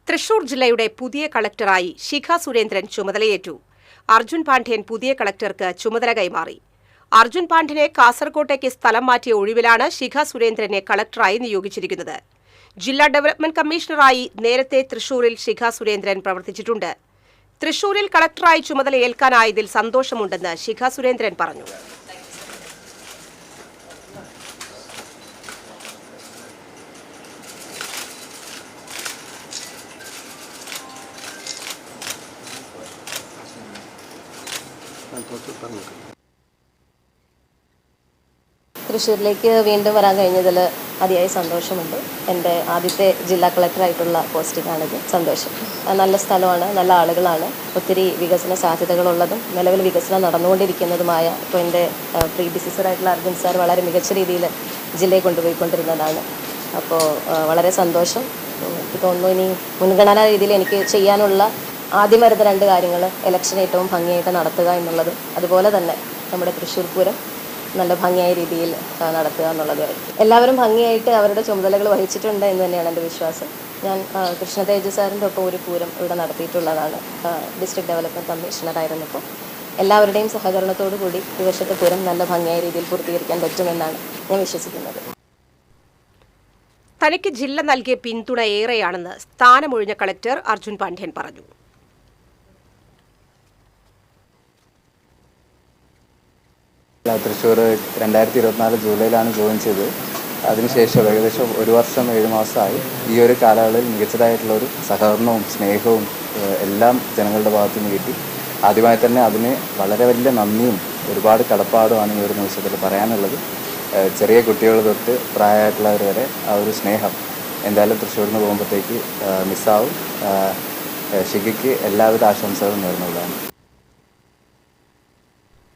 തൃശൂർ ജില്ലയുടെ പുതിയ കളക്ടറായി ശിഖ സുരേന്ദ്രൻ ചുമതലയേറ്റു. അർജുൻ പാണ്ഡ്യൻ പുതിയ കളക്ടർക്ക് ചുമതല കൈമാറി. അർജുൻ പാണ്ഡ്യനെ കാസർകോട്ടേക്ക് സ്ഥലം മാറ്റിയ ഒഴിവിലാണ് ശിഖ സുരേന്ദ്രനെ കളക്ടറായി നിയോഗിച്ചിരിക്കുന്നത്. ജില്ലാ ഡെവലപ്മെന്റ് കമ്മീഷണറായി നേരത്തെ തൃശൂരിൽ ശിഖ സുരേന്ദ്രൻ പ്രവർത്തിച്ചിട്ടുണ്ട്. തൃശൂരിൽ കളക്ടറായി ചുമതലയേൽക്കാനായതിൽ സന്തോഷമുണ്ടെന്ന് ശിഖ സുരേന്ദ്രൻ പറഞ്ഞു. തൃശ്ശൂരിലേക്ക് വീണ്ടും വരാൻ കഴിഞ്ഞതിൽ അതിയായ സന്തോഷമുണ്ട്. എൻ്റെ ആദ്യത്തെ ജില്ലാ കളക്ടറായിട്ടുള്ള പോസ്റ്റിംഗാണിത്. സന്തോഷം. നല്ല സ്ഥലമാണ്, നല്ല ആളുകളാണ്, ഒത്തിരി വികസന സാധ്യതകളുള്ളതും നിലവിൽ വികസനം നടന്നുകൊണ്ടിരിക്കുന്നതുമായ ഇപ്പോൾ എൻ്റെ പ്രീ ഡിസിസറായിട്ടുള്ള അർജുൻ സാർ വളരെ മികച്ച രീതിയിൽ ജില്ലയെ കൊണ്ടുപോയിക്കൊണ്ടിരുന്നതാണ്. അപ്പോൾ വളരെ സന്തോഷം. എനിക്ക് തോന്നുന്നു ഇനി മുൻഗണനാ രീതിയിൽ എനിക്ക് ചെയ്യാനുള്ള ആദ്യം വരുന്ന 2 കാര്യങ്ങൾ ഇലക്ഷൻ ഏറ്റവും ഭംഗിയായിട്ട് നടത്തുക എന്നുള്ളതും അതുപോലെ തന്നെ നമ്മുടെ തൃശ്ശൂർ പൂരം നല്ല ഭംഗിയായ രീതിയിൽ നടത്തുക എന്നുള്ളതായിരിക്കും. എല്ലാവരും ഭംഗിയായിട്ട് അവരുടെ ചുമതലകൾ വഹിച്ചിട്ടുണ്ട് എന്ന് തന്നെയാണ് എൻ്റെ വിശ്വാസം. ഞാൻ കൃഷ്ണ തേജ് സാറിൻ്റെ ഒപ്പം ഒരു പൂരം ഇവിടെ നടത്തിയിട്ടുള്ളതാണ്. ഡിസ്ട്രിക്ട് ഡെവലപ്മെൻറ്റ് കമ്മീഷണറായിരുന്നപ്പോൾ എല്ലാവരുടെയും സഹകരണത്തോടു കൂടി ഈ വർഷത്തെ പൂരം നല്ല ഭംഗിയായ രീതിയിൽ പൂർത്തീകരിക്കാൻ പറ്റുമെന്നാണ് ഞാൻ വിശ്വസിക്കുന്നത്. തനിക്ക് ജില്ല നൽകിയ പിന്തുണ ഏറെയാണെന്ന് സ്ഥാനമൊഴിഞ്ഞ കളക്ടർ അർജുൻ പാണ്ഡ്യൻ പറഞ്ഞു. തൃശ്ശൂർ 2024 ജൂലൈയിലാണ് ജോയിൻ ചെയ്തത്. അതിനുശേഷം ഏകദേശം 1 വർഷം 7 മാസമായി. ഈ ഒരു കാലയളവിൽ മികച്ചതായിട്ടുള്ളൊരു സഹകരണവും സ്നേഹവും എല്ലാം ജനങ്ങളുടെ ഭാഗത്തു നിന്ന് കിട്ടി. ആദ്യമായി തന്നെ അതിന് വളരെ വലിയ നന്ദിയും ഒരുപാട് കടപ്പാടുമാണ് ഈ ഒരു നിമിഷത്തിൽ പറയാനുള്ളത്. ചെറിയ കുട്ടികൾ തൊട്ട് പ്രായമായിട്ടുള്ളവർ വരെ ആ ഒരു സ്നേഹം എന്തായാലും തൃശ്ശൂരിൽ നിന്ന് പോകുമ്പോഴത്തേക്ക് മിസ്സാവും. ശിഖയ്ക്ക് എല്ലാവിധ ആശംസകളും നേർന്നുള്ളതാണ്.